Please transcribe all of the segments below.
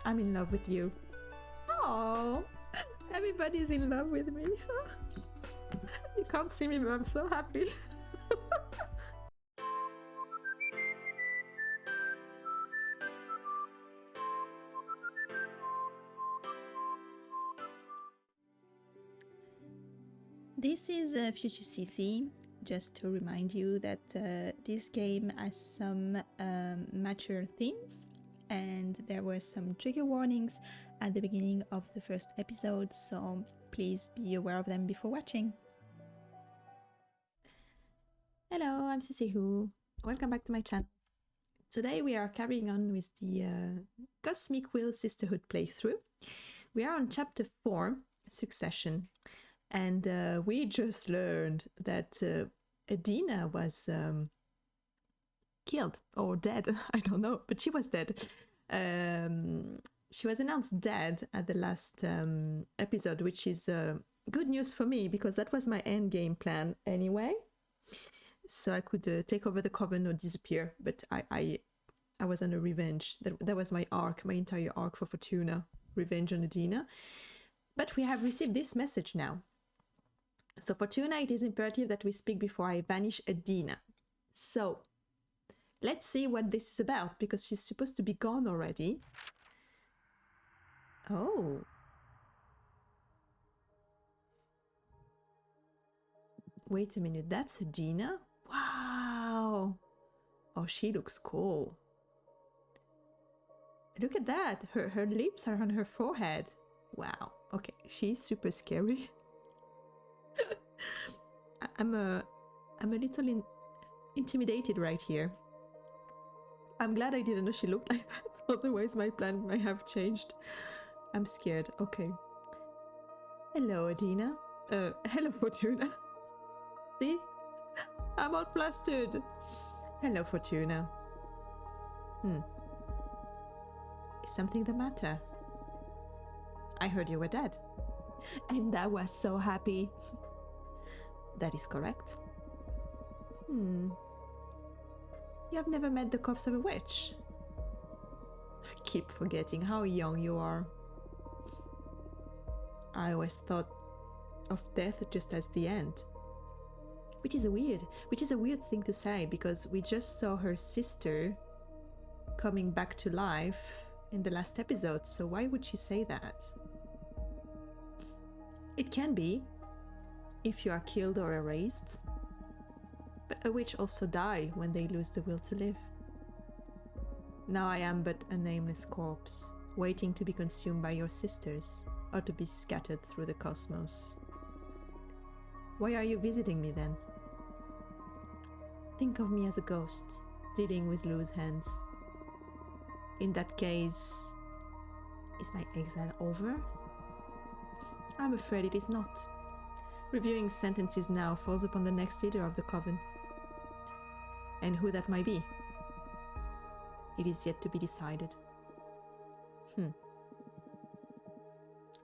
I'm in love with you. Oh, everybody's in love with me. You can't see me, but I'm so happy. This is Future CC, just to remind you that this game has some mature themes, and there were some trigger warnings at the beginning of the first episode, so please be aware of them before watching. Hello, I'm CC Who. Welcome back to my channel. Today we are carrying on with the Cosmic Wheel Sisterhood playthrough. We are on chapter 4, Succession. And we just learned that Adina was killed or dead. I don't know, but she was dead. She was announced dead at the last episode, which is good news for me because that was my end game plan anyway. So I could take over the coven or disappear, but I was on a revenge. That was my arc, my entire arc for Fortuna, revenge on Adina. But we have received this message now. So Fortuna, it is imperative that we speak before I banish Adina. So let's see what this is about, because she's supposed to be gone already. Oh. Wait a minute, that's Adina? Wow. Oh, she looks cool. Look at that. Her lips are on her forehead. Wow. Okay, she's super scary. I'm a little intimidated right here. I'm glad I didn't know she looked like that, otherwise my plan might have changed. I'm scared. Okay. Hello, Adina. Hello, Fortuna. See? I'm all flustered. Hello, Fortuna. Is something the matter? I heard you were dead. And I was so happy. That is correct. You have never met the corpse of a witch? I keep forgetting how young you are. I always thought of death just as the end. Which is a weird thing to say, because we just saw her sister coming back to life in the last episode, so why would she say that? It can be, if you are killed or erased. But a witch also die when they lose the will to live. Now I am but a nameless corpse, waiting to be consumed by your sisters, or to be scattered through the cosmos. Why are you visiting me then? Think of me as a ghost, dealing with loose hands. In that case, is my exile over? I'm afraid it is not. Reviewing sentences now falls upon the next leader of the coven. And who that might be? It is yet to be decided.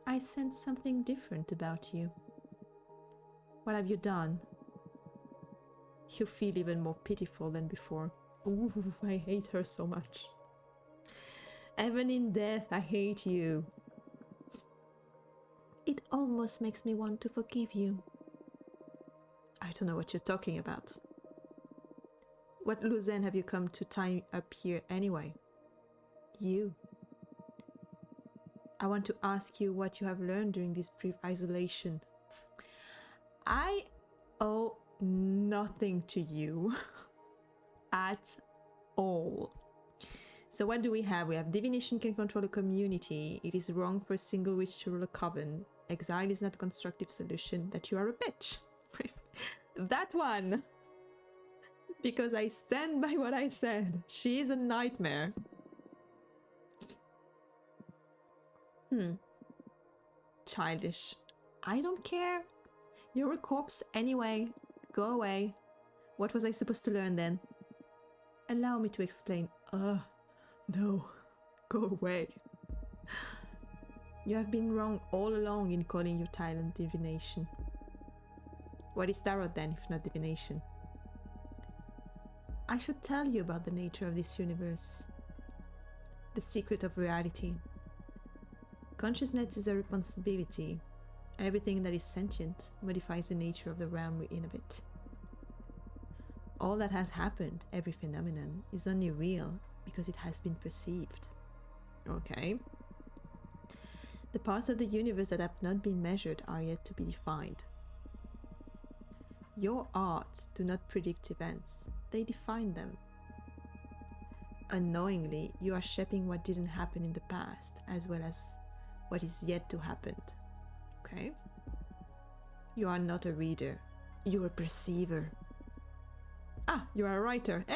I sense something different about you. What have you done? You feel even more pitiful than before. Ooh, I hate her so much. Even in death, I hate you. It almost makes me want to forgive you. I don't know what you're talking about. What loose end have you come to tie up here anyway? You. I want to ask you what you have learned during this brief isolation. I owe nothing to you at all. So what do we have? We have divination can control a community. It is wrong for a single witch to rule a coven. Exile is not a constructive solution. That you are a bitch. That one. Because I stand by what I said. She is a nightmare. Childish. I don't care. You're a corpse anyway. Go away. What was I supposed to learn then? Allow me to explain. No. Go away. You have been wrong all along in calling your talent divination. What is tarot then, if not divination? I should tell you about the nature of this universe. The secret of reality. Consciousness is a responsibility. Everything that is sentient modifies the nature of the realm we inhabit. All that has happened, every phenomenon, is only real because it has been perceived. Okay. The parts of the universe that have not been measured are yet to be defined. Your arts do not predict events, they define them. Unknowingly, you are shaping what didn't happen in the past, as well as what is yet to happen. Okay? You are not a reader, you're a perceiver. Ah, you are a writer.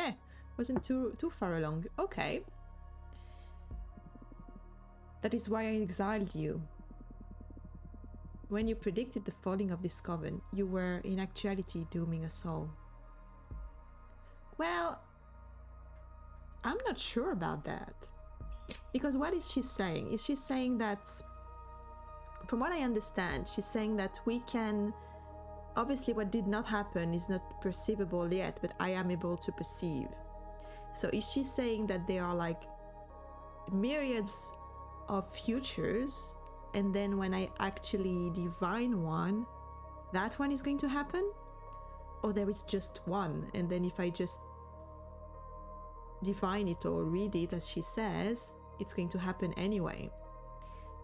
Wasn't too far along. Okay. That is why I exiled you. When you predicted the falling of this coven, you were in actuality dooming us all. Well, I'm not sure about that. Because what is she saying? Is she saying that, from what I understand, she's saying that we can, obviously what did not happen is not perceivable yet, but I am able to perceive. So is she saying that there are like myriads of futures, and then when I actually divine one, that one is going to happen? Or there is just one, and then if I just divine it or read it as she says, it's going to happen anyway?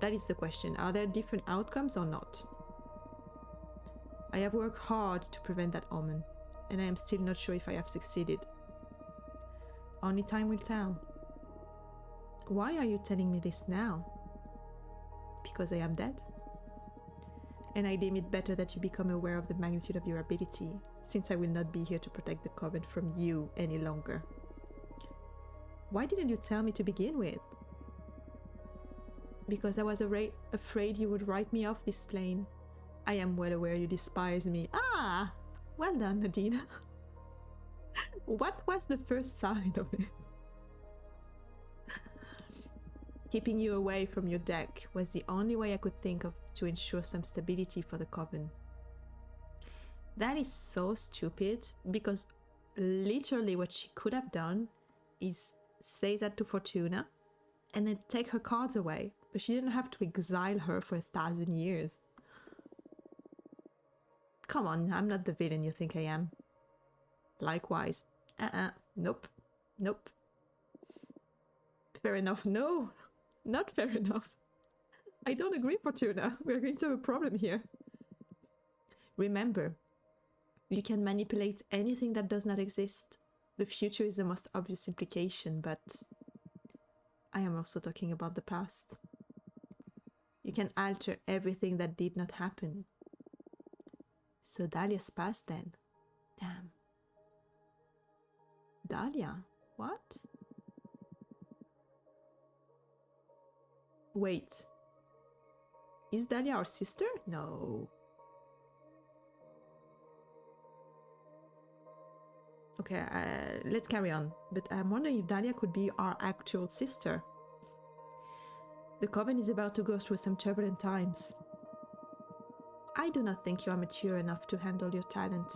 That is the question. Are there different outcomes or not? I have worked hard to prevent that omen, and I am still not sure if I have succeeded. Only time will tell. Why are you telling me this now? Because I am dead? And I deem it better that you become aware of the magnitude of your ability, since I will not be here to protect the coven from you any longer. Why didn't you tell me to begin with? Because I was afraid you would write me off this plane. I am well aware you despise me. Ah! Well done, Nadine. What was the first sign of this? Keeping you away from your deck was the only way I could think of to ensure some stability for the coven. That is so stupid, because literally what she could have done is say that to Fortuna and then take her cards away, but she didn't have to exile her for 1,000 years. Come on, I'm not the villain you think I am. Likewise. Nope. Fair enough. No, not fair enough. I don't agree, Fortuna. We're going to have a problem here. Remember, you can manipulate anything that does not exist. The future is the most obvious implication, but I am also talking about the past. You can alter everything that did not happen. So Dahlia's past then. Damn. Dahlia? What? Wait. Is Dahlia our sister? No. Okay, let's carry on. But I'm wondering if Dahlia could be our actual sister. The coven is about to go through some turbulent times. I do not think you are mature enough to handle your talent.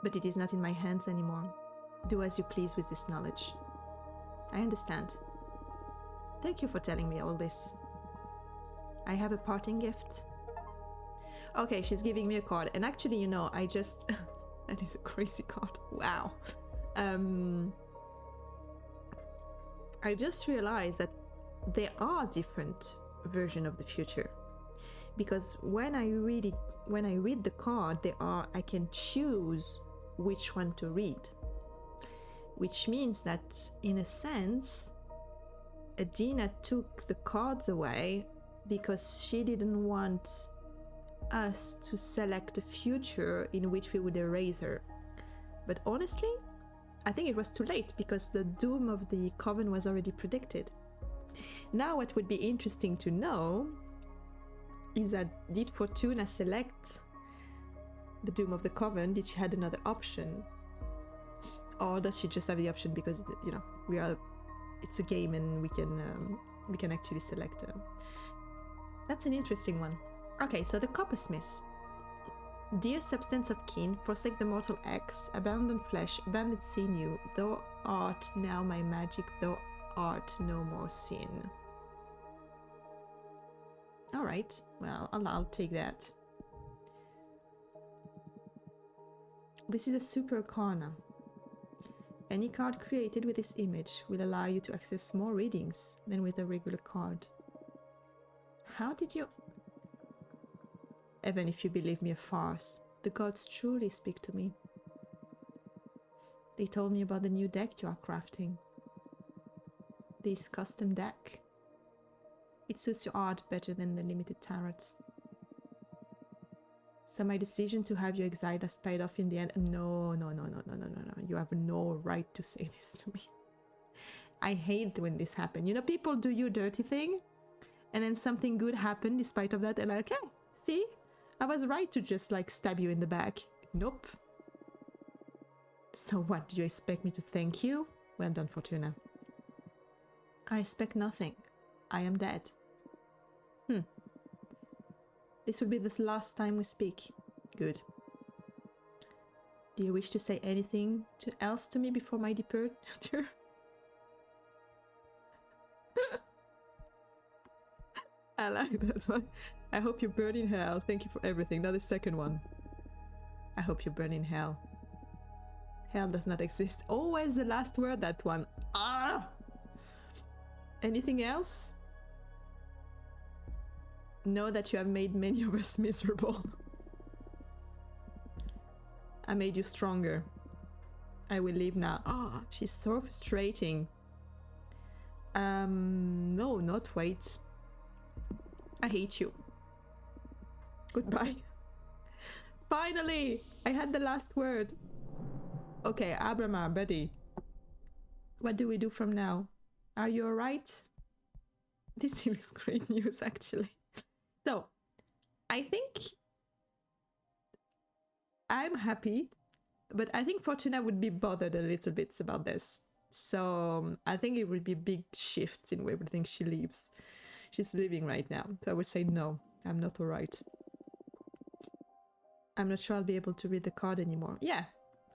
But it is not in my hands anymore. Do as you please with this knowledge. I understand. Thank you for telling me all this. I have a parting gift. Okay, she's giving me a card. And actually, you know, I just... that is a crazy card. Wow. I just realized that there are different versions of the future. Because when I read the card, I can choose which one to read. Which means that, in a sense, Adina took the cards away because she didn't want us to select a future in which we would erase her. But honestly, I think it was too late because the doom of the coven was already predicted. Now what would be interesting to know is that, did Fortuna select the doom of the coven? Did she have another option? Or does she just have the option because, you know, it's a game and we can actually select her? That's an interesting one. Okay, so the Coppersmiths. Dear substance of kin, forsake the mortal X, abandon flesh, abandon sinew, thou art now my magic, thou art no more sin. All right. Well, I'll take that. This is a super corner. Any card created with this image will allow you to access more readings than with a regular card. How did you... Even if you believe me a farce, the gods truly speak to me. They told me about the new deck you are crafting. This custom deck. It suits your art better than the limited tarots. So my decision to have you exiled has paid off in the end. No. You have no right to say this to me. I hate when this happens. You know, people do you dirty thing, and then something good happened despite of that. They're like, hey, see? I was right to just like stab you in the back. Nope. So what, do you expect me to thank you? Well done, Fortuna. I expect nothing. I am dead. This will be the last time we speak. Good. Do you wish to say anything else to me before my departure? I like that one. I hope you burn in hell. Thank you for everything. Now the second one. I hope you burn in hell. Hell does not exist. Always the last word, that one. Ah! Anything else? Know that you have made many of us miserable. I made you stronger. I will leave now. Oh, she's so frustrating. No, not wait. I hate you. Goodbye. Finally! I had the last word. Okay, Abramar, buddy. What do we do from now? Are you alright? This seems great news, actually. So, I think I'm happy, but I think Fortuna would be bothered a little bit about this. So, I think it would be a big shift in everything she leaves. She's leaving right now. So I would say no, I'm not alright. I'm not sure I'll be able to read the card anymore. Yeah,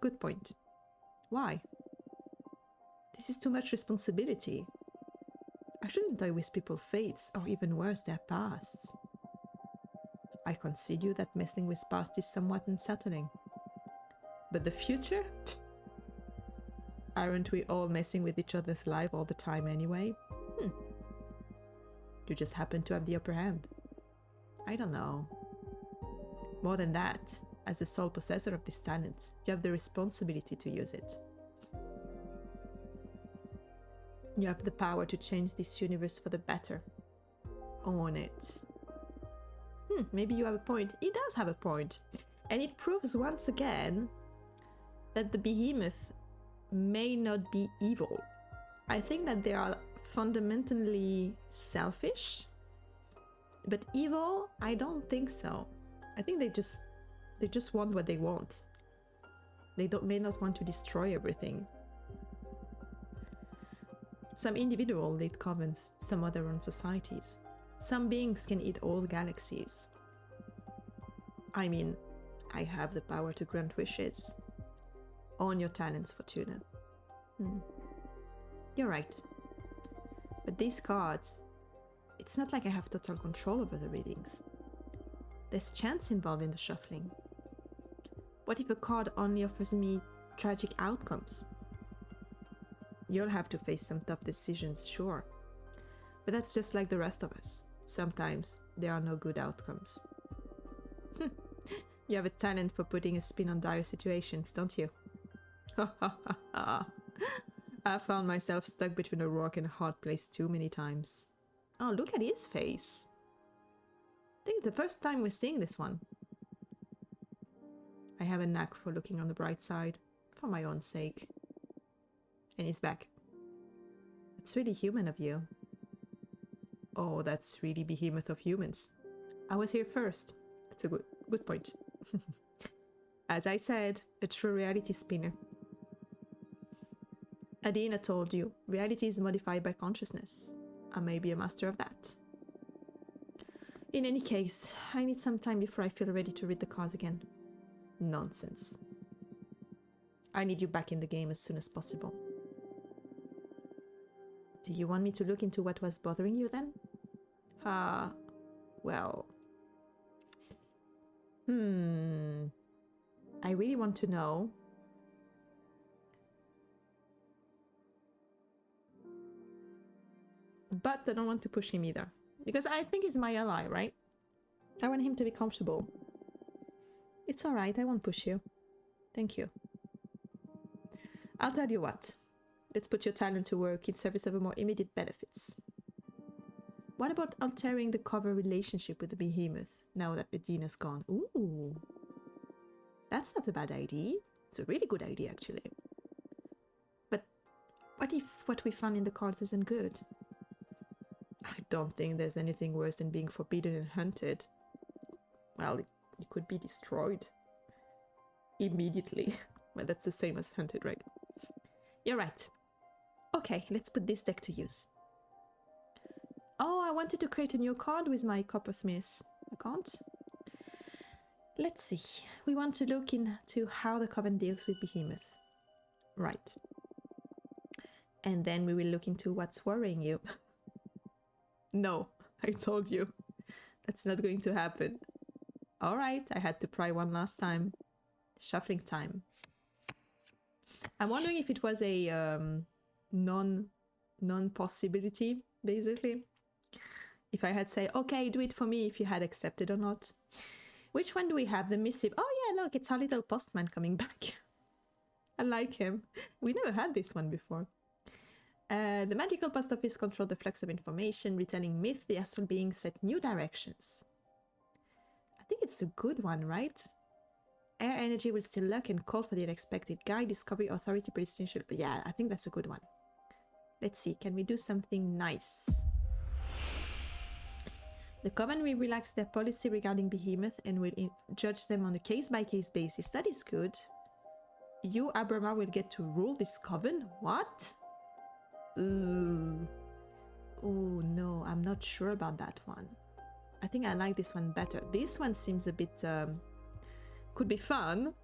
good point. Why? This is too much responsibility. I shouldn't die with people's fates, or even worse, their pasts. I concede you that messing with past is somewhat unsettling. But the future? Aren't we all messing with each other's life all the time anyway? You just happen to have the upper hand. I don't know. More than that, as the sole possessor of this talent, you have the responsibility to use it. You have the power to change this universe for the better. Own it. Maybe you have a point. He does have a point. And it proves once again that the behemoth may not be evil. I think that they are fundamentally selfish, but evil, I don't think so. I think they just want what they want. They may not want to destroy everything. Some individual lead covens, some other run societies. Some beings can eat all galaxies. I mean, I have the power to grant wishes. Own your talents, Fortuna. You're right. But these cards, it's not like I have total control over the readings. There's chance involved in the shuffling. What if a card only offers me tragic outcomes? You'll have to face some tough decisions, sure. But that's just like the rest of us. Sometimes there are no good outcomes. You have a talent for putting a spin on dire situations, don't you? I found myself stuck between a rock and a hard place too many times. Oh, look at his face. I think it's the first time we're seeing this one. I have a knack for looking on the bright side, for my own sake. And he's back. It's really human of you. Oh, that's really behemoth of humans. I was here first. That's a good point. As I said, a true reality spinner. Adina told you, reality is modified by consciousness. I may be a master of that. In any case, I need some time before I feel ready to read the cards again. Nonsense. I need you back in the game as soon as possible. Do you want me to look into what was bothering you then? Well... I really want to know. But I don't want to push him either. Because I think he's my ally, right? I want him to be comfortable. It's alright, I won't push you. Thank you. I'll tell you what. Let's put your talent to work in service of a more immediate benefits. What about altering the cover relationship with the behemoth now that Medina's gone? Ooh. That's not a bad idea. It's a really good idea, actually. But what if what we found in the cards isn't good? I don't think there's anything worse than being forbidden and hunted. Well, it could be destroyed. Immediately. Well, that's the same as hunted, right? You're right. Okay, let's put this deck to use. Oh, I wanted to create a new card with my Coppersmith. I can't. Let's see. We want to look into how the Coven deals with Behemoth. Right. And then we will look into what's worrying you. No, I told you. That's not going to happen. Alright, I had to pry one last time. Shuffling time. I'm wondering if it was a non-possibility, basically. If I had say, okay, do it for me, if you had accepted or not. Which one do we have? The missive. Oh yeah, look, it's our little postman coming back. I like him. We never had this one before. The magical post office controlled the flux of information, retelling myth, the astral being set new directions. I think it's a good one, right? Air energy will still lurk and call for the unexpected. Guide, discovery, authority, predestination. Yeah, I think that's a good one. Let's see, can we do something nice? The Coven will relax their policy regarding Behemoth and will judge them on a case-by-case basis. That is good. You, Abrama, will get to rule this Coven? What? Ooh. Oh no, I'm not sure about that one. I think I like this one better. This one seems a bit... could be fun.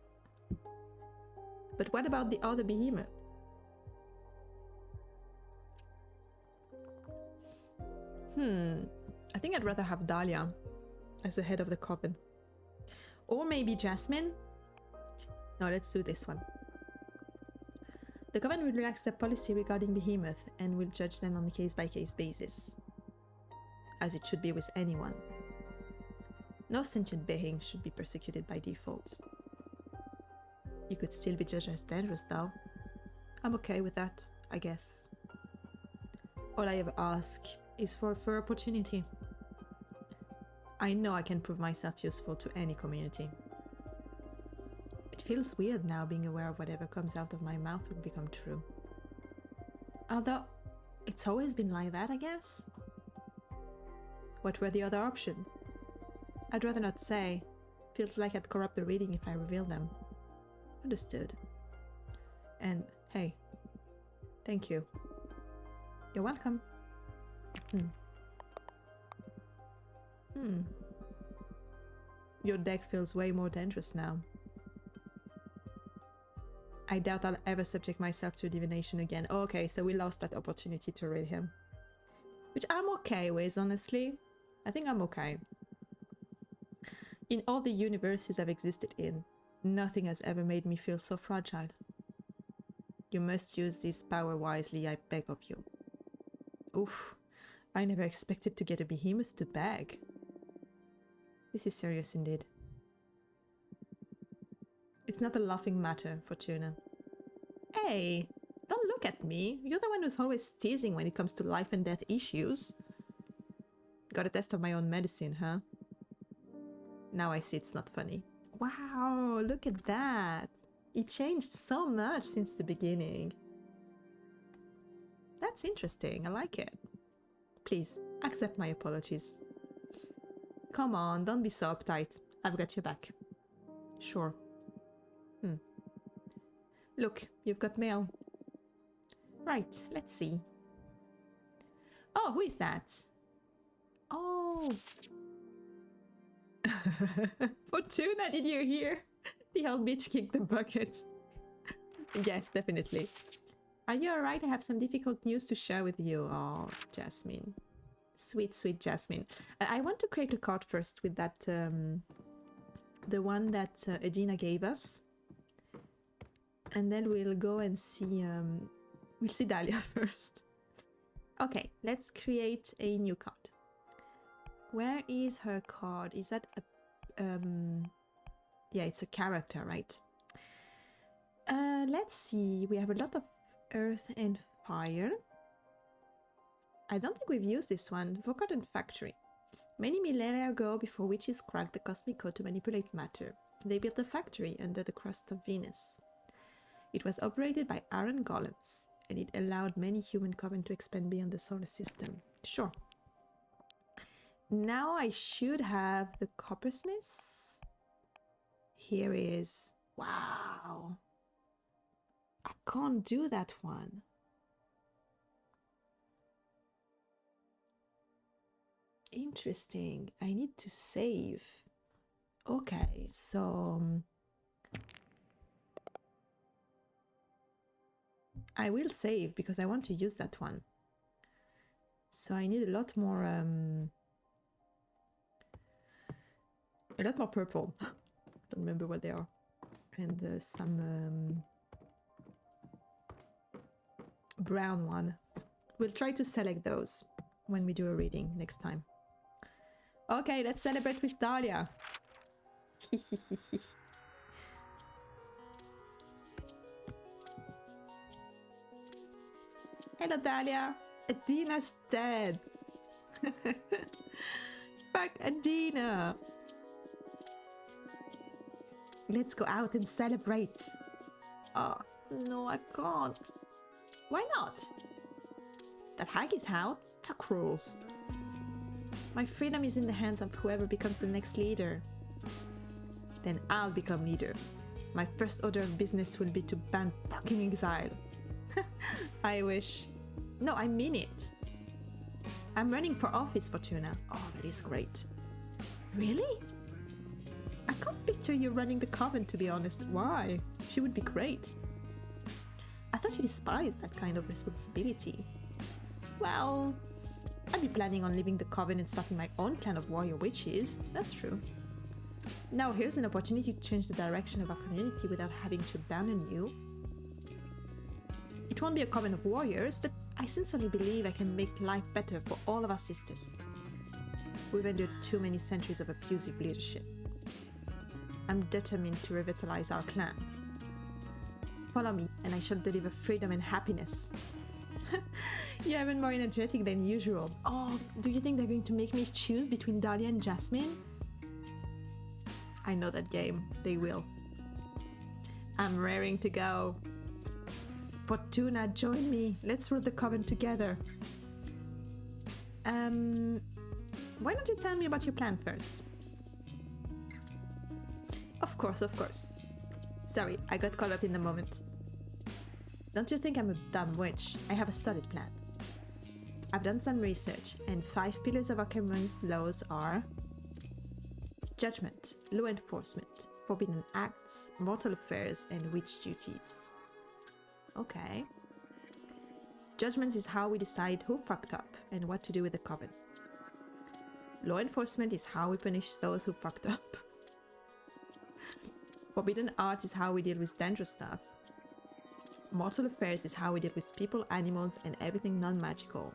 But what about the other Behemoth? I think I'd rather have Dahlia as the head of the Coven. Or maybe Jasmine? No, let's do this one. The Coven will relax their policy regarding Behemoth and will judge them on a case-by-case basis. As it should be with anyone. No sentient being should be persecuted by default. You could still be judged as dangerous though. I'm okay with that, I guess. All I ever ask is for a fair opportunity. I know I can prove myself useful to any community. It feels weird now being aware of whatever comes out of my mouth will become true. Although, it's always been like that, I guess? What were the other options? I'd rather not say. Feels like I'd corrupt the reading if I reveal them. Understood. And, hey. Thank you. You're welcome. Your deck feels way more dangerous now. I doubt I'll ever subject myself to divination again. Oh, okay, so we lost that opportunity to read him. Which I'm okay with, honestly. I think I'm okay. In all the universes I've existed in, nothing has ever made me feel so fragile. You must use this power wisely, I beg of you. Oof, I never expected to get a behemoth to beg. This is serious indeed. It's not a laughing matter, Fortuna. Hey, don't look at me. You're the one who's always teasing when it comes to life and death issues. Got a test of my own medicine, huh? Now I see it's not funny. Wow, look at that. It changed so much since the beginning. That's interesting, I like it. Please, accept my apologies. Come on, don't be so uptight. I've got your back. Sure. Look, you've got mail. Right, let's see. Oh, who is that? Oh. Fortuna, did you hear? The old bitch kicked the bucket. Yes, definitely. Are you alright? I have some difficult news to share with you. Oh, Jasmine. Sweet, sweet Jasmine. I want to create a card first with that, the one that Edina gave us. And then we'll go and see, we'll see Dahlia first. Okay, let's create a new card. Where is her card? Is that a, yeah, it's a character, right? Let's see, we have a lot of earth and fire. I don't think we've used this one. Forgotten Factory. Many millennia ago, before witches cracked the cosmic code to manipulate matter, they built a factory under the crust of Venus. It was operated by iron golems, and it allowed many human coven to expand beyond the solar system. Sure. Now I should have the coppersmiths. Here is... Wow. I can't do that one. Interesting. I need to save. Okay, so... I will save because I want to use that one. So I need a lot more purple. Don't remember what they are. And some brown one. We'll try to select those when we do a reading next time. Okay, let's celebrate with Dahlia. Hello, Dahlia. Adina's dead. Fuck Adina. Let's go out and celebrate. Oh, no, I can't. Why not? That hag is out? Fuck rules. My freedom is in the hands of whoever becomes the next leader. Then I'll become leader. My first order of business will be to ban fucking exile. I wish. No, I mean it. I'm running for office, Fortuna. Oh, that is great. Really? I can't picture you running the coven, to be honest. Why? She would be great. I thought you despised that kind of responsibility. Well, I'd be planning on leaving the coven and starting my own clan of warrior witches. That's true. Now here's an opportunity to change the direction of our community without having to abandon you. It won't be a coven of warriors, but I sincerely believe I can make life better for all of our sisters. We've endured too many centuries of abusive leadership. I'm determined to revitalize our clan. Follow me, and I shall deliver freedom and happiness. You're even more energetic than usual. Oh, do you think they're going to make me choose between Dahlia and Jasmine? I know that game. They will. I'm raring to go. Fortuna, join me. Let's rule the coven together. Why don't you tell me about your plan first? Of course, of course. Sorry, I got caught up in the moment. Don't you think I'm a dumb witch? I have a solid plan. I've done some research, and 5 pillars of our common's laws are judgment, law enforcement, forbidden acts, mortal affairs, and witch duties. Okay. Judgment is how we decide who fucked up and what to do with the coven. Law enforcement is how we punish those who fucked up. Forbidden art is how we deal with dangerous stuff. Mortal affairs is how we deal with people, animals, and everything non-magical.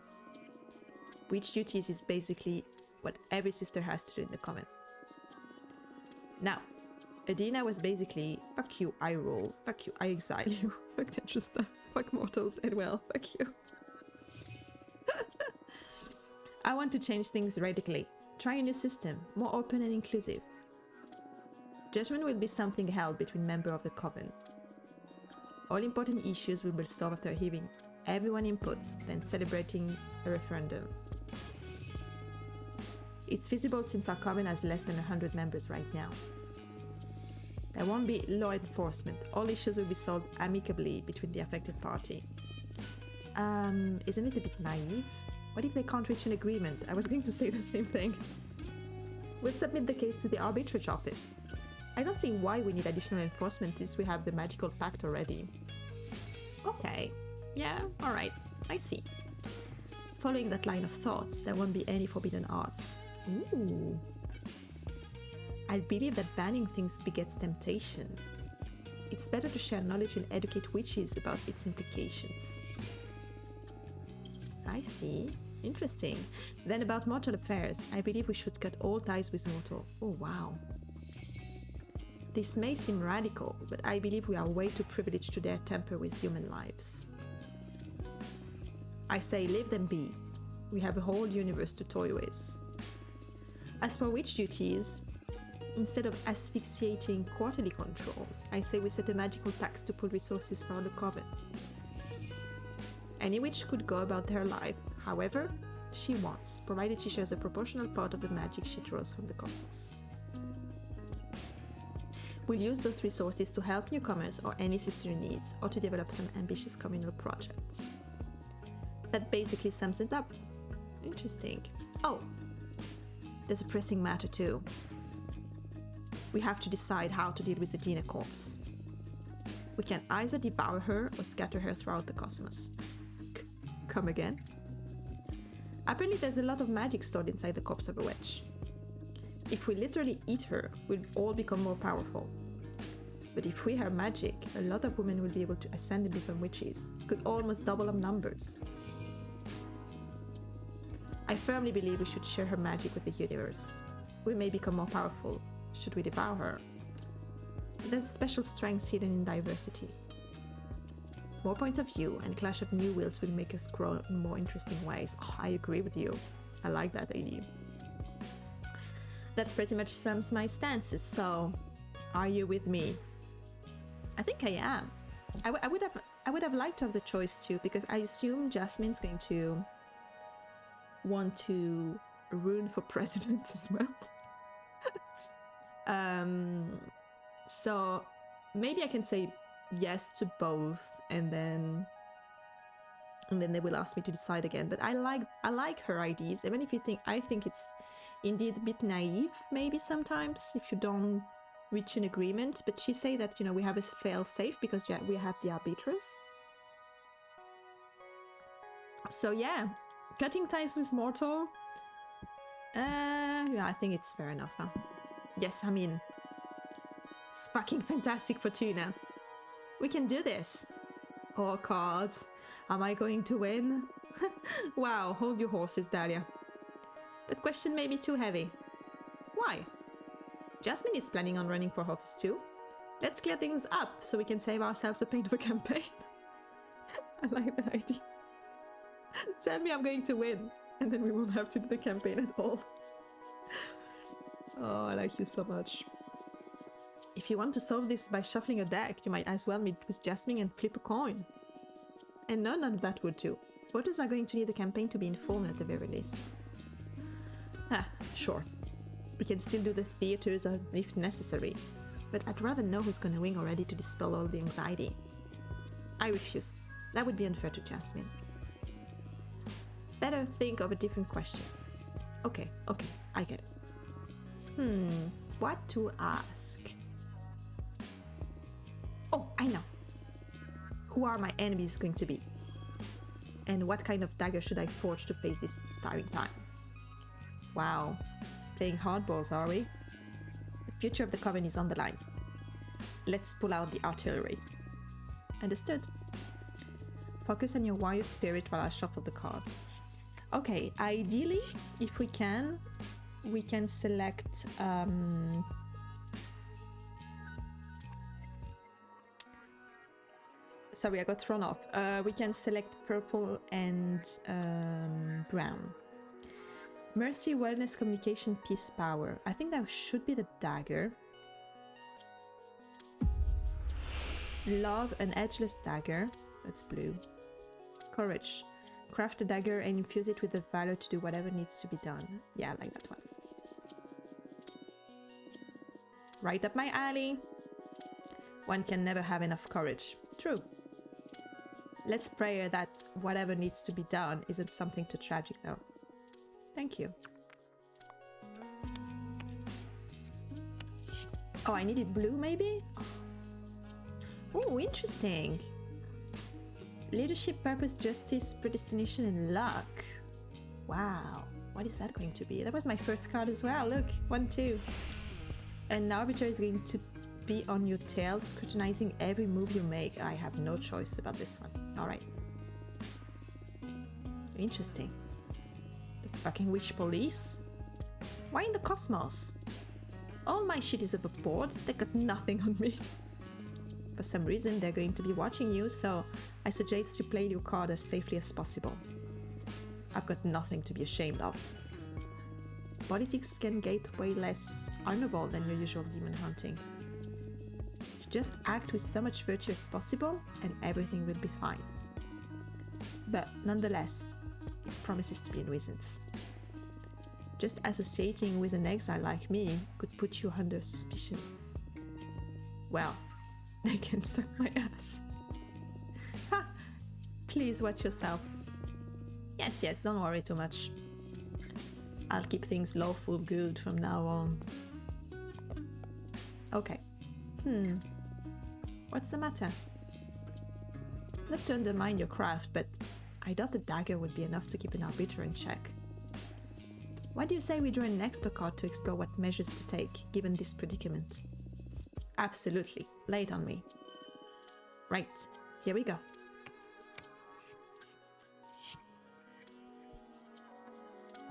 Witch duties is basically what every sister has to do in the coven. Now, Adina was basically, fuck you, I rule, fuck you, I exile you, fuck dangerous stuff, fuck mortals, and well, fuck you. I want to change things radically. Try a new system, more open and inclusive. Judgment will be something held between members of the coven. All important issues we will solve after hearing everyone inputs, then celebrating a referendum. It's feasible since our coven has less than 100 members right now. There won't be law enforcement. All issues will be solved amicably between the affected party. Isn't it a bit naive? What if they can't reach an agreement? I was going to say the same thing. We'll submit the case to the arbitrage office. I don't see why we need additional enforcement since we have the magical pact already. Okay. Yeah, alright. I see. Following that line of thought, there won't be any forbidden arts. Ooh. I believe that banning things begets temptation. It's better to share knowledge and educate witches about its implications. I see. Interesting. Then about mortal affairs, I believe we should cut all ties with mortal. Oh wow. This may seem radical, but I believe we are way too privileged to dare tamper with human lives. I say leave them be. We have a whole universe to toy with. As for witch duties, instead of asphyxiating quarterly controls, I say we set a magical tax to pull resources from the coven. Any witch could go about their life however she wants, provided she shares a proportional part of the magic she draws from the cosmos. We'll use those resources to help newcomers or any sister in need, or to develop some ambitious communal projects. That basically sums it up. Interesting. Oh, there's a pressing matter too. We have to decide how to deal with the Dina corpse. We can either devour her or scatter her throughout the cosmos. Come again? Apparently there's a lot of magic stored inside the corpse of a witch. If we literally eat her, we'll all become more powerful. But if we have magic, a lot of women will be able to ascend and become witches. Could almost double our numbers. I firmly believe we should share her magic with the universe. We may become more powerful should we devour her. There's special strengths hidden in diversity. More point of view and clash of new wills will make us grow in more interesting ways. Oh, I agree with you. I like that idea. That pretty much sums my stances, so are you with me? I think I am. I would have liked to have the choice too, because I assume Jasmine's going to want to run for president as well. So maybe I can say yes to both, and then they will ask me to decide again. But I like her ideas, even if you think I think it's indeed a bit naive maybe sometimes if you don't reach an agreement. But she say that, you know, we have a fail safe because we have the arbitress. So yeah, cutting ties with mortal. Yeah, I think it's fair enough. Huh? Yes, I mean, it's fucking fantastic, Fortuna. We can do this. Oh, cards. Am I going to win? Wow, hold your horses, Dahlia. That question may be too heavy. Why? Jasmine is planning on running for office too. Let's clear things up so we can save ourselves the pain of a campaign. I like that idea. Tell me I'm going to win, and then we won't have to do the campaign at all. Oh, I like you so much. If you want to solve this by shuffling a deck, you might as well meet with Jasmine and flip a coin. And none of that would do. Voters are going to need the campaign to be informed at the very least. Ah, sure. We can still do the theaters if necessary, but I'd rather know who's gonna win already to dispel all the anxiety. I refuse. That would be unfair to Jasmine. Better think of a different question. Okay, I get it. What to ask? Oh, I know. Who are my enemies going to be? And what kind of dagger should I forge to face this tiring time? Wow, playing hardballs, are we? The future of the Coven is on the line. Let's pull out the artillery. Understood. Focus on your warrior spirit while I shuffle the cards. Okay, ideally, if we can select sorry, I got thrown off. We can select purple and brown. Mercy, wellness, communication, peace, power. I think that should be the dagger. Love, an edgeless dagger. That's blue. Courage. Craft a dagger and infuse it with the valor to do whatever needs to be done. Yeah, I like that one. Right up my alley. One can never have enough courage. True. Let's pray that whatever needs to be done isn't something too tragic though. Thank you. Oh, I needed blue maybe? Oh, interesting. Leadership, purpose, justice, predestination, and luck. Wow, what is that going to be? That was my first card as well. Look, 1-2. An arbiter is going to be on your tail, scrutinizing every move you make. I have no choice about this one. All right. Interesting. The fucking witch police? Why in the cosmos? All my shit is above board. They got nothing on me. For some reason, they're going to be watching you, so I suggest you play your card as safely as possible. I've got nothing to be ashamed of. Politics can get way less honorable than your usual demon hunting. You just act with so much virtue as possible, and everything will be fine. But nonetheless, it promises to be a nuisance. Just associating with an exile like me could put you under suspicion. Well, they can suck my ass. Ha! Please watch yourself. Yes, don't worry too much. I'll keep things lawful good from now on. Okay. What's the matter? Not to undermine your craft, but I thought the dagger would be enough to keep an arbiter in check. Why do you say we draw an extra card to explore what measures to take, given this predicament? Absolutely. Lay it on me. Right. Here we go.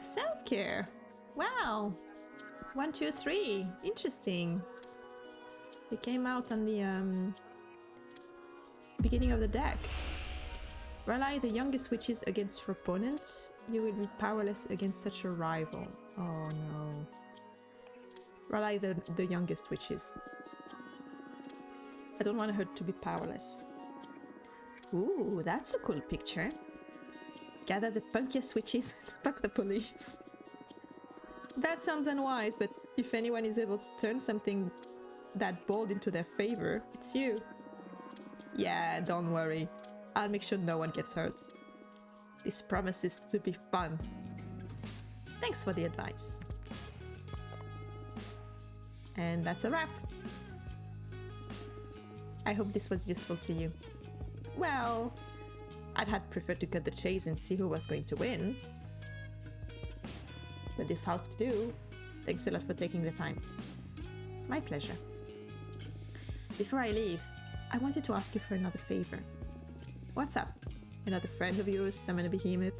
Self-care. Wow. 1, 2, 3. Interesting. They came out on the beginning of the deck. Rely the youngest witches against your opponent. You will be powerless against such a rival. Oh no. Rely the youngest witches. I don't want her to be powerless. Ooh, that's a cool picture. Gather the punkiest witches, fuck the police. That sounds unwise, but if anyone is able to turn something that bold into their favor, it's you. Yeah, don't worry. I'll make sure no one gets hurt. This promises to be fun. Thanks for the advice. And that's a wrap. I hope this was useful to you. Well, I'd had preferred to cut the chase and see who was going to win. But this helped too. Thanks a lot for taking the time. My pleasure. Before I leave, I wanted to ask you for another favor. What's up? Another friend of yours summon a behemoth?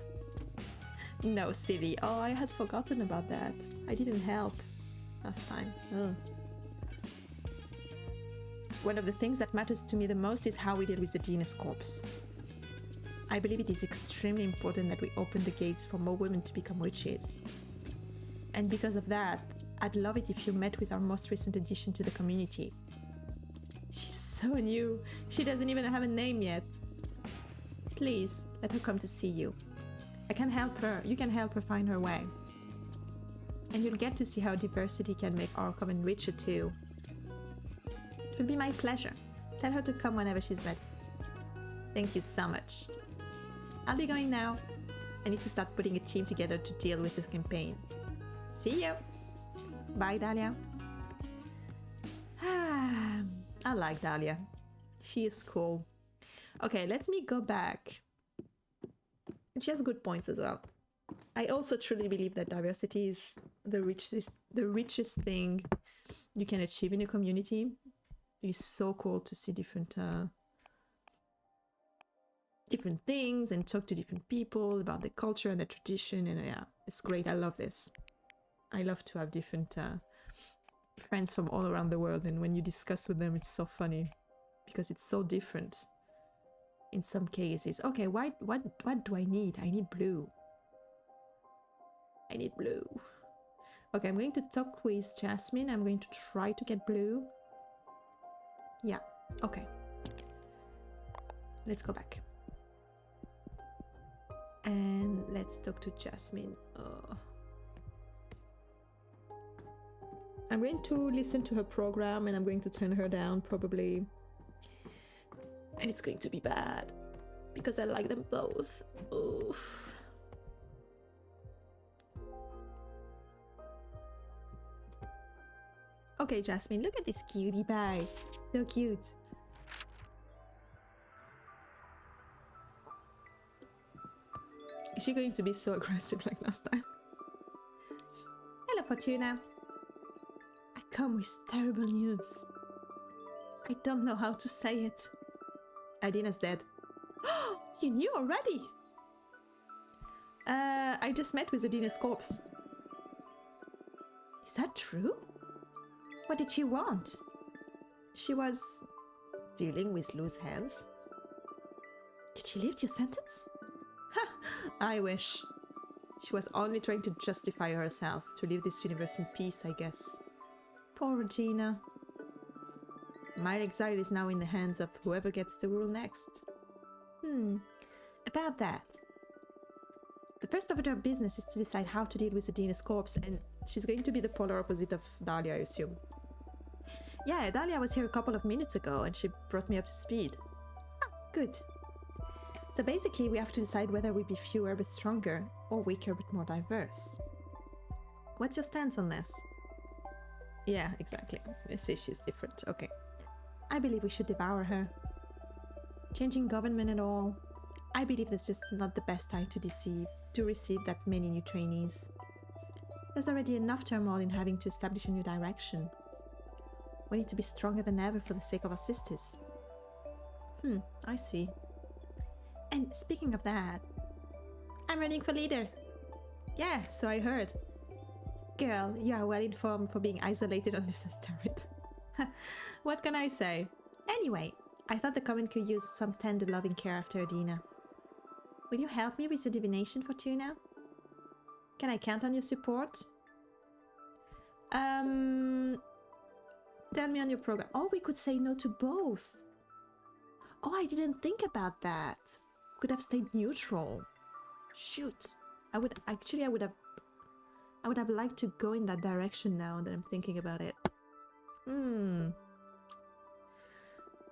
No, silly. Oh, I had forgotten about that. I didn't help last time. Oh. One of the things that matters to me the most is how we deal with the Venus corpse. I believe it is extremely important that we open the gates for more women to become witches. And because of that, I'd love it if you met with our most recent addition to the community. She's so new. She doesn't even have a name yet. Please, let her come to see you. I can help her. You can help her find her way. And you'll get to see how diversity can make our common richer too. It will be my pleasure. Tell her to come whenever she's ready. Thank you so much. I'll be going now. I need to start putting a team together to deal with this campaign. See you. Bye, Dahlia. I like Dahlia. She is cool. Okay, let me go back. And she has good points as well. I also truly believe that diversity is the richest thing you can achieve in a community. It is so cool to see different things and talk to different people about their culture and their tradition, and yeah, it's great. I love this. I love to have different friends from all around the world, and when you discuss with them, it's so funny because it's so different. In some cases, okay, what do I need? I need blue. I need blue. Okay, I'm going to talk with Jasmine. I'm going to try to get blue. Yeah, okay. Let's go back. And let's talk to Jasmine. I'm going to listen to her program and I'm going to turn her down probably. And it's going to be bad because I like them both. Oof. Okay, Jasmine, look at this cutie pie. So cute. Is she going to be so aggressive like last time? Hello, Fortuna. I come with terrible news. I don't know how to say it. Adina's dead. You knew already? I just met with Adina's corpse. Is that true? What did she want? She was dealing with loose hands. Did she lift your sentence? Ha! I wish. She was only trying to justify herself, to leave this universe in peace, I guess. Poor Regina. My exile is now in the hands of whoever gets the rule next. About that. The first order of business is to decide how to deal with Adina's corpse, and she's going to be the polar opposite of Dahlia, I assume. Yeah, Dahlia was here a couple of minutes ago, and she brought me up to speed. Ah, good. So basically, we have to decide whether we be fewer but stronger, or weaker but more diverse. What's your stance on this? Yeah, exactly. This issue's different. Okay. I believe we should devour her. Changing government and all. I believe that's just not the best time to receive that many new trainees. There's already enough turmoil in having to establish a new direction. We need to be stronger than ever for the sake of our sisters. I see. And speaking of that, I'm running for leader. Yeah, so I heard. Girl, you are well informed for being isolated on this asteroid. What can I say? Anyway, I thought the Coven could use some tender loving care after Adina. Will you help me with your divination, Fortuna? Can I count on your support? Tell me on your program. Oh, we could say no to both. Oh, I didn't think about that. Could have stayed neutral. Shoot. I would have liked to go in that direction now that I'm thinking about it.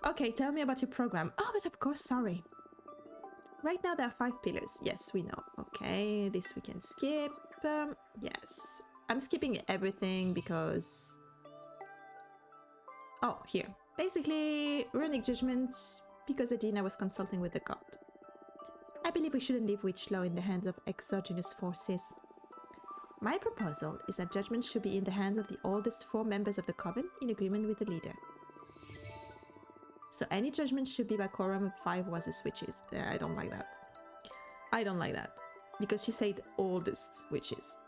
Okay, tell me about your program. Oh, but of course, sorry. Right now there are 5 pillars. Yes, we know. Okay, this we can skip. Yes. I'm skipping everything because... Oh, here. Basically, runic judgments because Adina was consulting with the god. I believe we shouldn't leave witch law in the hands of exogenous forces. My proposal is that judgment should be in the hands of the oldest 4 members of the Coven in agreement with the leader. So any judgment should be by quorum of 5 wisest witches. I don't like that. I don't like that. Because she said oldest witches.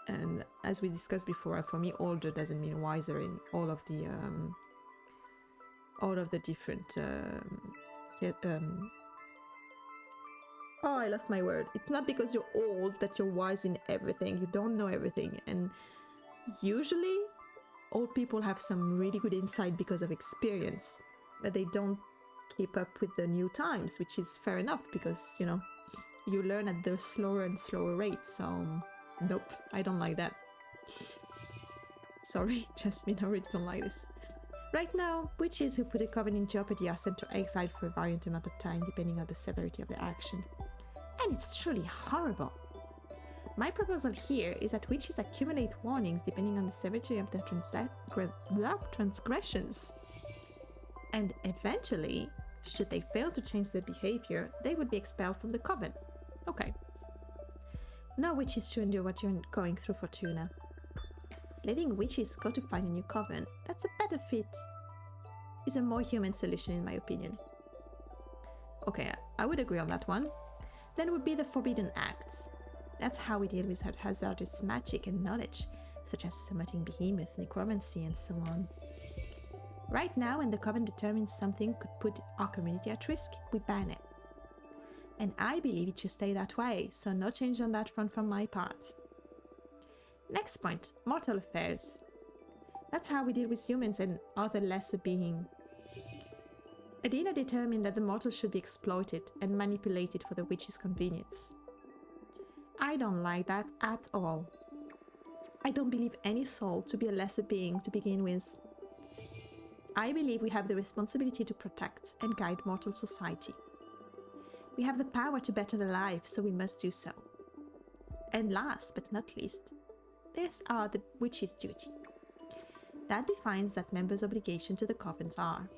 And as we discussed before, for me older doesn't mean wiser in all of the different oh, I lost my word. It's not because you're old that you're wise in everything. You don't know everything. And usually, old people have some really good insight because of experience. But they don't keep up with the new times, which is fair enough because, you know, you learn at the slower and slower rate. So, nope, I don't like that. Sorry, Jasmine, I really don't like this. Right now, witches who put a coven in jeopardy are sent to exile for a variant amount of time depending on the severity of the action. And it's truly horrible. My proposal here is that witches accumulate warnings depending on the severity of their transgressions. And eventually, should they fail to change their behavior, they would be expelled from the coven. Okay. No witches should endure what you're going through, Fortuna. Letting witches go to find a new coven, that's a better fit. Is a more human solution in my opinion. Okay, I would agree on that one. Then would be the Forbidden Acts. That's how we deal with hazardous magic and knowledge, such as summoning behemoth, necromancy, and so on. Right now, when the Coven determines something could put our community at risk, we ban it. And I believe it should stay that way, so no change on that front from my part. Next point, mortal affairs. That's how we deal with humans and other lesser beings. Adina determined that the mortals should be exploited and manipulated for the witch's convenience. I don't like that at all. I don't believe any soul to be a lesser being to begin with. I believe we have the responsibility to protect and guide mortal society. We have the power to better the life, so we must do so. And last but not least, these are the witch's duty. That defines that members' obligation to the covens are.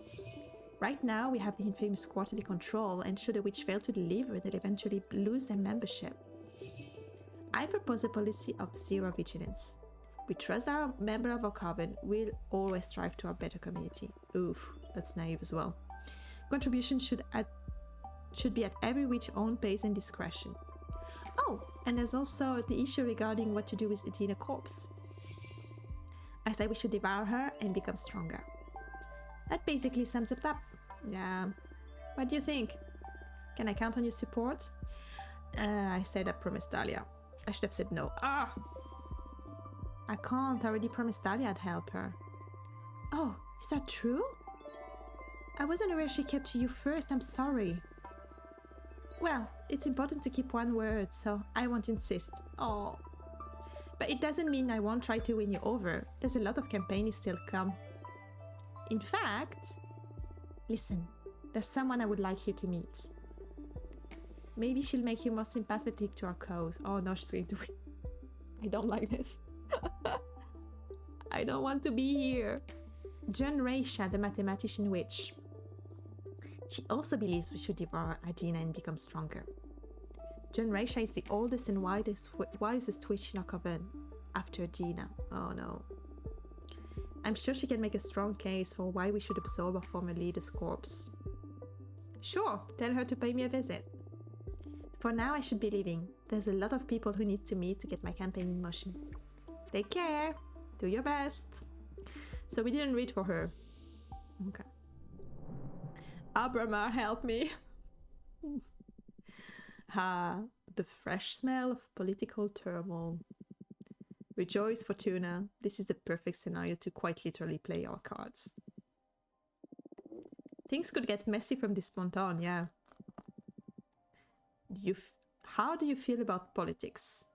Right now, we have the infamous quarterly control, and should a witch fail to deliver, they'll eventually lose their membership. I propose a policy of zero vigilance. We trust our member of our coven will always strive to a better community. Oof, that's naive as well. Contribution should be at every witch's own pace and discretion. Oh, and there's also the issue regarding what to do with Edina's corpse. I say we should devour her and become stronger. That basically sums it up. Yeah. What do you think? Can I count on your support? I said I promised Dahlia. I should have said no. Ah! I can't. I already promised Dahlia I'd help her. Oh, is that true? I wasn't aware she kept to you first. I'm sorry. Well, it's important to keep one word, so I won't insist. Oh. But it doesn't mean I won't try to win you over. There's a lot of campaigning still come. In fact, listen, there's someone I would like you to meet. Maybe she'll make you more sympathetic to our cause. Oh no, she's going to win. I don't like this. I don't want to be here. John Raisha, the mathematician witch. She also believes we should devour Adina and become stronger. John Raisha is the oldest and wisest witch in our coven, after Adina. Oh no. I'm sure she can make a strong case for why we should absorb our former leader's corpse. Sure, tell her to pay me a visit. For now, I should be leaving. There's a lot of people who need to meet to get my campaign in motion. Take care. Do your best. So we didn't read for her. Okay. Abramar, help me. The fresh smell of political turmoil. Rejoice, Fortuna. This is the perfect scenario to quite literally play our cards. Things could get messy from this point on, yeah. How do you feel about politics?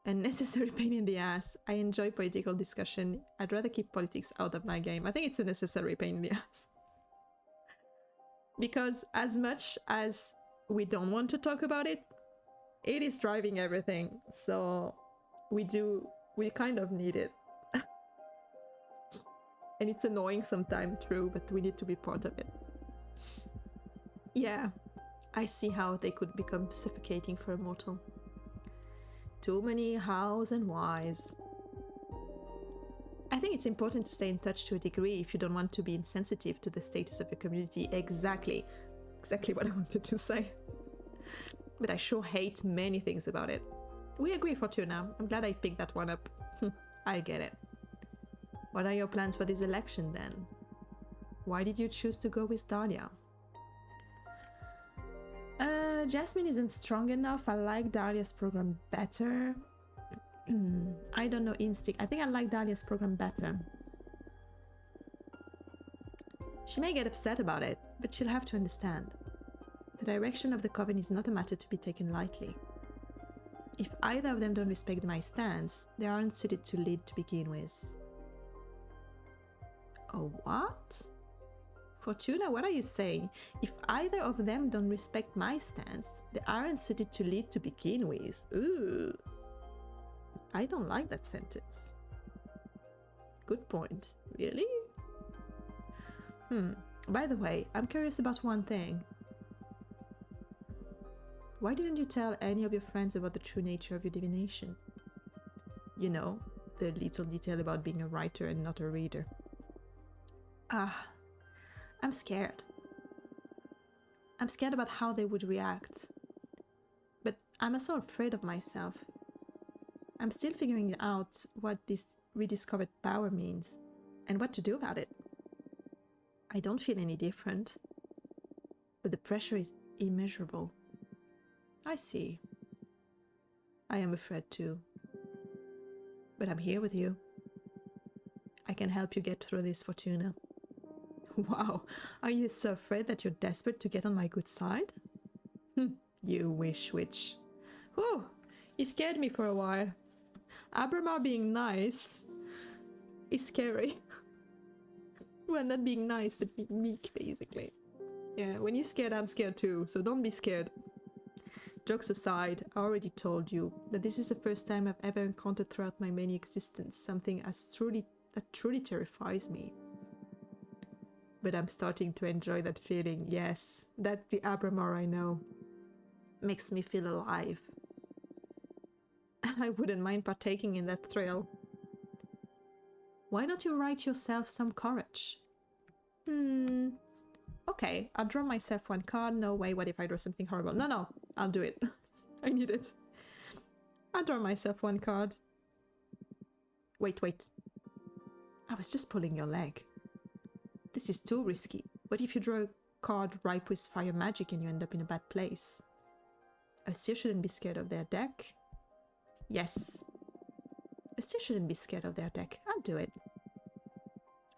A necessary pain in the ass. I enjoy political discussion. I'd rather keep politics out of my game. I think it's a necessary pain in the ass. Because as much as we don't want to talk about it, it is driving everything. So we kind of need it. And it's annoying sometimes, true, but we need to be part of it. Yeah, I see how they could become suffocating for a mortal. Too many hows and whys. I think it's important to stay in touch to a degree if you don't want to be insensitive to the status of your community. Exactly what I wanted to say. But I sure hate many things about it. We agree, Fortuna. I'm glad I picked that one up. I get it. What are your plans for this election then? Why did you choose to go with Dahlia? Jasmine isn't strong enough. I like Dahlia's program better. I don't know instinct. I think I like Dahlia's program better. She may get upset about it, but she'll have to understand. The direction of the coven is not a matter to be taken lightly. If either of them don't respect my stance, they aren't suited to lead to begin with. Oh, what? Fortuna, what are you saying? If either of them don't respect my stance, they aren't suited to lead to begin with. Ooh. I don't like that sentence. Good point. Really? By the way, I'm curious about one thing. Why didn't you tell any of your friends about the true nature of your divination? You know, the little detail about being a writer and not a reader. I'm scared. I'm scared about how they would react. But I'm also afraid of myself. I'm still figuring out what this rediscovered power means and what to do about it. I don't feel any different, but the pressure is immeasurable. I see. I am afraid too. But I'm here with you. I can help you get through this, Fortuna. Wow, are you so afraid that you're desperate to get on my good side? You wish, witch. Whew, you scared me for a while. Abramar being nice is scary. Well, not being nice, but being meek, basically. Yeah, when you're scared, I'm scared too, so don't be scared. Jokes aside, I already told you that this is the first time I've ever encountered throughout my many existence something that truly terrifies me. But I'm starting to enjoy that feeling, yes. That's the Abramar I know. Makes me feel alive. I wouldn't mind partaking in that thrill. Why don't you write yourself some courage? Okay, I'll draw myself one card. No way, what if I draw something horrible? No, I'll do it. I need it. I'll draw myself one card. Wait. I was just pulling your leg. This is too risky. What if you draw a card ripe with fire magic and you end up in a bad place? I still shouldn't be scared of their deck. Yes. I still shouldn't be scared of their deck. I'll do it.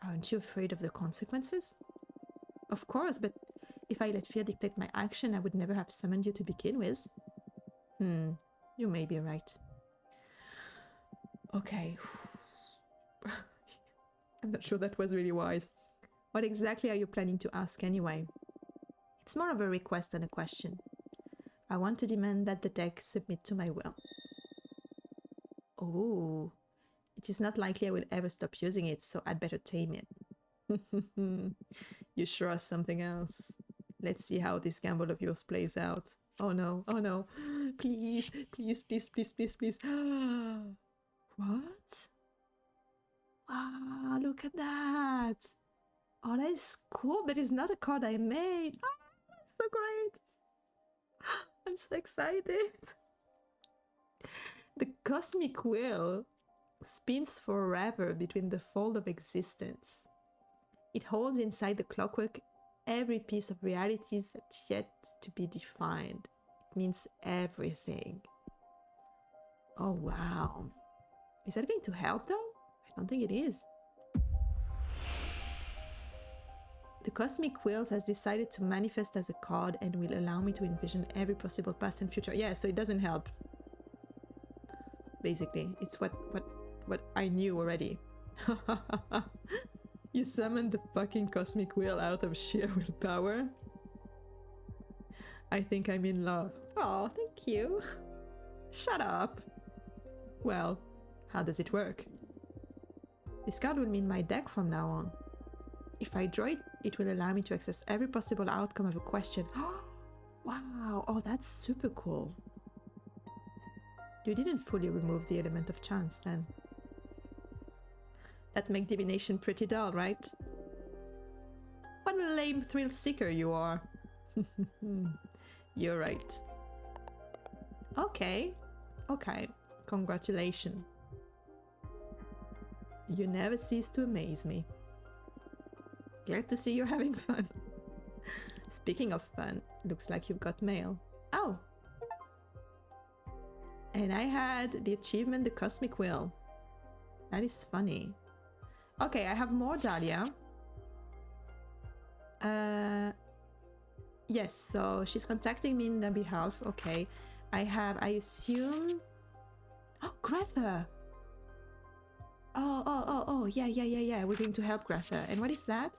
Aren't you afraid of the consequences? Of course, but if I let fear dictate my action, I would never have summoned you to begin with. You may be right. Okay. I'm not sure that was really wise. What exactly are you planning to ask anyway? It's more of a request than a question. I want to demand that the deck submit to my will. Oh, it is not likely I will ever stop using it, so I'd better tame it. You sure are something else. Let's see how this gamble of yours plays out. Oh no. Please. What? Wow, look at that. Oh, that is cool, but it's not a card I made. Oh, that's so great. I'm so excited. The Cosmic Wheel spins forever between the fold of existence. It holds inside the clockwork every piece of realities that's yet to be defined. It means everything. Oh, wow. Is that going to help, though? I don't think it is. The Cosmic Wheel has decided to manifest as a card and will allow me to envision every possible past and future. Yeah, so it doesn't help. Basically, it's what I knew already. You summoned the fucking Cosmic Wheel out of sheer willpower? I think I'm in love. Oh, thank you. Shut up. Well, how does it work? This card will mean my deck from now on. If I draw it, it will allow me to access every possible outcome of a question. Wow, oh, that's super cool. You didn't fully remove the element of chance then. That makes divination pretty dull, right? What a lame thrill seeker you are. You're right. Okay. Congratulations. You never cease to amaze me. Glad to see you're having fun. Speaking of fun, looks like you've got mail. Oh! And I had the achievement, the Cosmic Wheel. That is funny. Okay, I have more Dahlia. Yes, so she's contacting me in their behalf. Okay. I assume... Oh, Greta! Oh, yeah. We're going to help Greta. And what is that?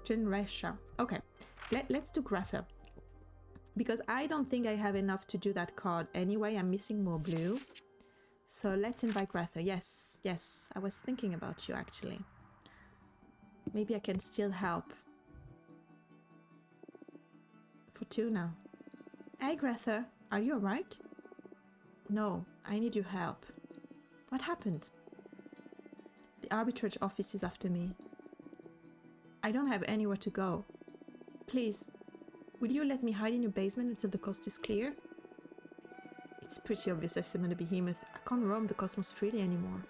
Genresha. Okay, let's do Greta. Because I don't think I have enough to do that card anyway. I'm missing more blue. So let's invite Greta. Yes. I was thinking about you, actually. Maybe I can still help. For 2 now. Hey, Greta. Are you alright? No, I need your help. What happened? The arbitrage office is after me. I don't have anywhere to go. Please, will you let me hide in your basement until the coast is clear? It's pretty obvious I summoned a behemoth. I can't roam the cosmos freely anymore.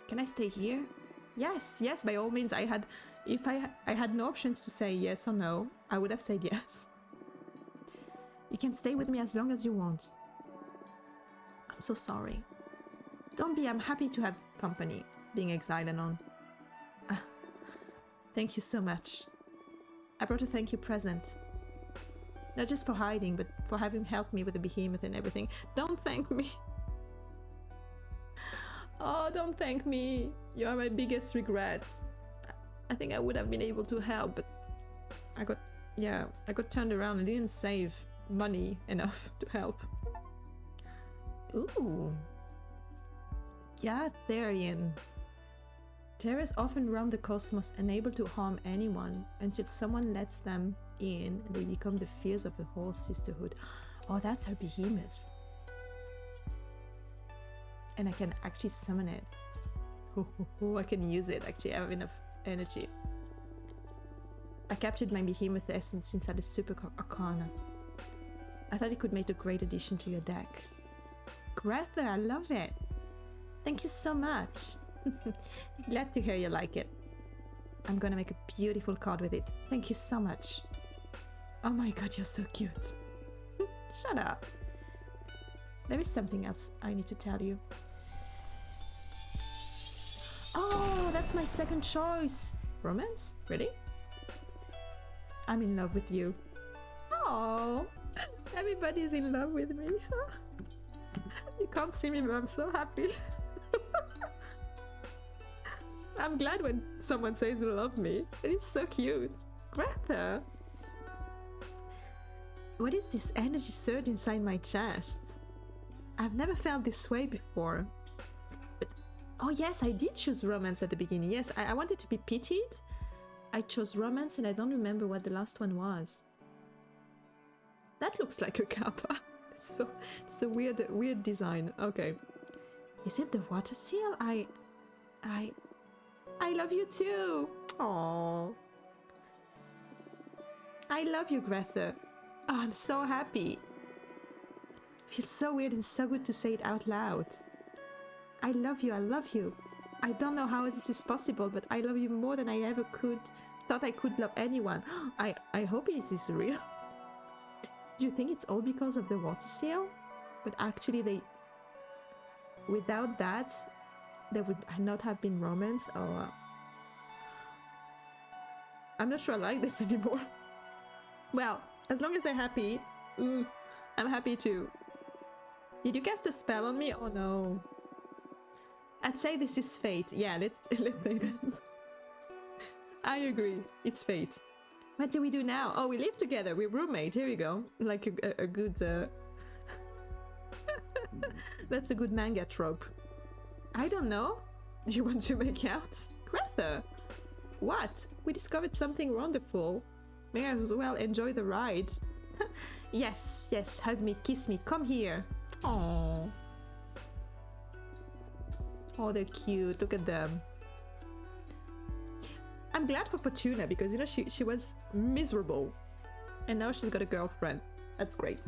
Can I stay here? Yes, by all means. If I had no options to say yes or no, I would have said yes. You can stay with me as long as you want. I'm so sorry. Don't be, I'm happy to have company, being exiled and on. Thank you so much. I brought a thank you present. Not just for hiding, but for having helped me with the behemoth and everything. Don't thank me. Oh, don't thank me. You are my biggest regret. I think I would have been able to help, but I got turned around and didn't save money enough to help. Ooh. Gatherian. Terrors often roam the cosmos, unable to harm anyone, until someone lets them in and they become the fears of the whole sisterhood. Oh, that's her behemoth. And I can actually summon it. I can use it, actually. I have enough energy. I captured my behemoth essence inside the Super Arcana. I thought it could make a great addition to your deck. Greta, I love it. Thank you so much. Glad to hear you like it. I'm gonna make a beautiful card with it. Thank you so much. Oh my god, you're so cute. Shut up. There is something else I need to tell you. Oh, that's my second choice. Romance? Really? I'm in love with you. Oh, everybody's in love with me. You can't see me, but I'm so happy. I'm glad when someone says they love me. It is so cute. Greta! What is this energy surge inside my chest? I've never felt this way before. But, oh yes, I did choose romance at the beginning. Yes, I wanted to be pitied. I chose romance and I don't remember what the last one was. That looks like a kappa. It's a weird design. Okay. Is it the water seal? I love you too. Aww. I love you, Greta. Oh, I'm so happy. Feels so weird and so good to say it out loud. I love you, I love you. I don't know how this is possible, but I love you more than I ever thought I could love anyone. I hope it is real. Do you think it's all because of the water seal? But actually without that, there would not have been romance. Oh, I'm not sure I like this anymore. Well, as long as they're happy, I'm happy too. Did you cast a spell on me? Oh no. I'd say this is fate. Yeah, let's say that. I agree. It's fate. What do we do now? Oh, we live together. We're roommates. Here we go. Like a good... That's a good manga trope. I don't know. Do you want to make out? Greta! What? We discovered something wonderful. May I as well enjoy the ride. Yes, yes. Hug me, kiss me. Come here. Aww. Oh, they're cute. Look at them. I'm glad for Fortuna because, you know, she was miserable. And now she's got a girlfriend. That's great.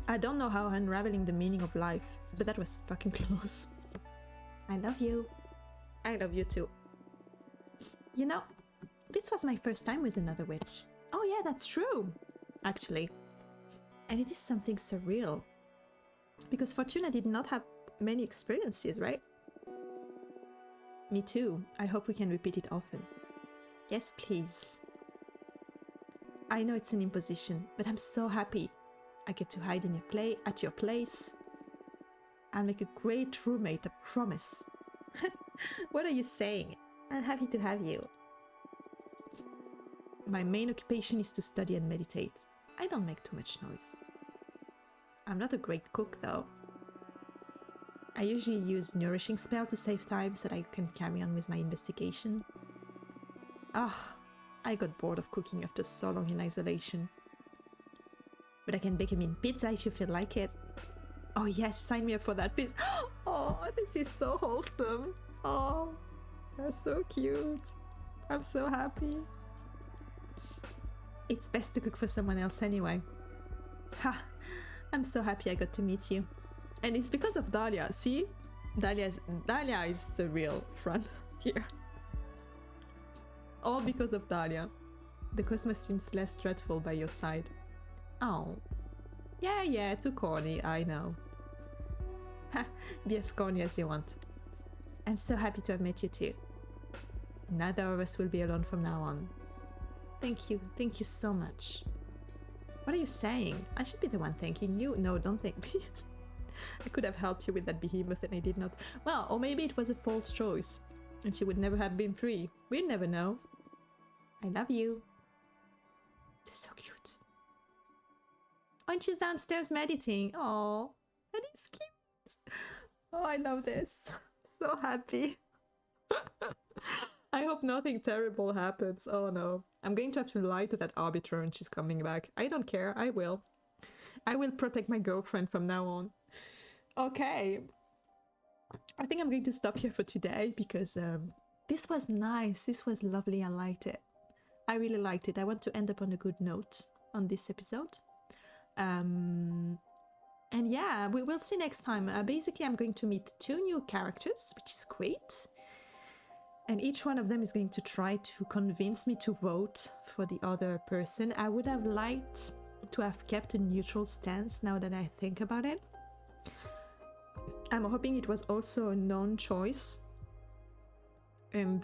I don't know how unraveling the meaning of life, but that was fucking close. I love you. I love you too. You know, this was my first time with another witch. Oh yeah, that's true. Actually. And it is something surreal. Because Fortuna did not have many experiences, right? Me too. I hope we can repeat it often. Yes, please. I know it's an imposition, but I'm so happy. I get to hide in at your place. I'll make a great roommate, I promise. What are you saying? I'm happy to have you. My main occupation is to study and meditate. I don't make too much noise. I'm not a great cook though. I usually use nourishing spell to save time so that I can carry on with my investigation. Ah, I got bored of cooking after so long in isolation. But I can bake a mean pizza if you feel like it. Oh yes, sign me up for that, please. Oh, this is so wholesome. Oh, you're so cute. I'm so happy. It's best to cook for someone else anyway. Ha, I'm so happy I got to meet you. And it's because of Dahlia. See? Dahlia is the real front here. All because of Dahlia. The cosmos seems less dreadful by your side. Oh. Yeah, too corny, I know. Ha, be as corny as you want. I'm so happy to have met you too. Neither of us will be alone from now on. Thank you so much. What are you saying? I should be the one thanking you. No, don't thank me. I could have helped you with that behemoth and I did not. Well, or maybe it was a false choice. And she would never have been free. We'll never know. I love you. They're so cute. Oh, and she's downstairs meditating. Oh, that is cute. Oh, I love this. So happy. I hope nothing terrible happens. Oh no. I'm going to have to lie to that arbiter when she's coming back. I don't care. I will. I will protect my girlfriend from now on. Okay. I think I'm going to stop here for today because this was nice. This was lovely. I liked it. I really liked it. I want to end up on a good note on this episode. And yeah, we will see next time. Basically, I'm going to meet 2 new characters, which is great. And each one of them is going to try to convince me to vote for the other person. I would have liked to have kept a neutral stance now that I think about it. I'm hoping it was also a non-choice. And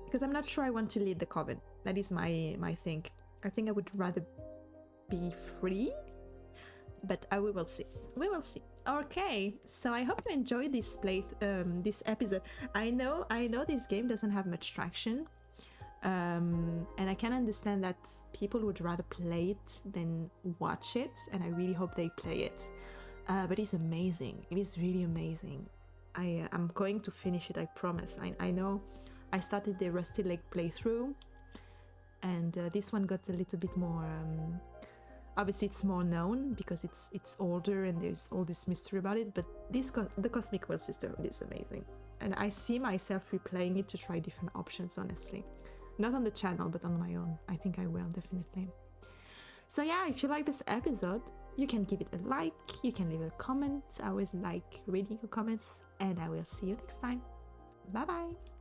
because I'm not sure I want to lead the coven. That is my thing. I think I would rather be free, but we will see. We will see. Okay, so I hope you enjoyed this this episode. I know this game doesn't have much traction, and I can understand that people would rather play it than watch it, and I really hope they play it. But it's amazing. It is really amazing. I'm going to finish it, I promise. I know I started the Rusty Lake playthrough, and this one got a little bit more... obviously it's more known because it's older and there's all this mystery about it, but the Cosmic Wheel Sisterhood is amazing. And I see myself replaying it to try different options, honestly. Not on the channel, but on my own. I think I will, definitely. So yeah, if you like this episode, you can give it a like, you can leave a comment. I always like reading your comments, and I will see you next time. Bye bye!